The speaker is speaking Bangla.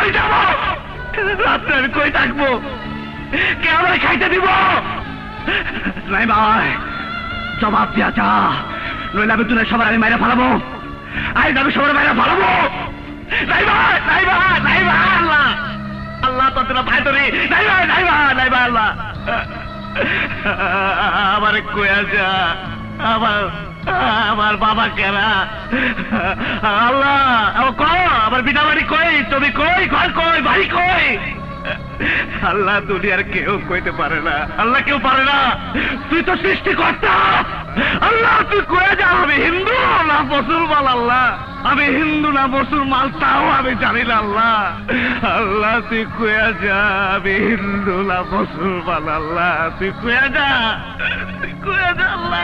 কই যাব? রাত্রে আমি কই থাকবো? কে আমার খাইতে দিব? নাই ভাই, জবাব দিয়া যা, নইলে আমি তুলে সবার আমি মাইরা ফালাবো। আজ আমি সবার মাইরা ফালাবো। নাই ভাই, নাই ভাই, নাই ভাই, আল্লাহ আল্লাহ তোর ভাই তোরে, নাই ভাই, নাই ভাই, নাই ভাই, আল্লাহ আমার কইয়া যা, আমার বাবা কেনা আল্লাহ আমার পিতা বাড়ি কই, তুমি কই, ঘর কই, বাড়ি কই? আল্লাহ দুনিয়ার কেউ কইতে পারে না, আল্লাহ কেউ পারে না, তুই তো সৃষ্টিকর্তা। আল্লাহ তুই কয়ে যা, আমি হিন্দু না মুসলমান, আল্লাহ আমি হিন্দু না মুসলমান তাও আমি জানি না, আল্লাহ আল্লাহ তুই কয়ে যা, আমি হিন্দু না মুসলমান, আল্লাহ তুই কয়ে যা, তুই কয়ে যা আল্লাহ।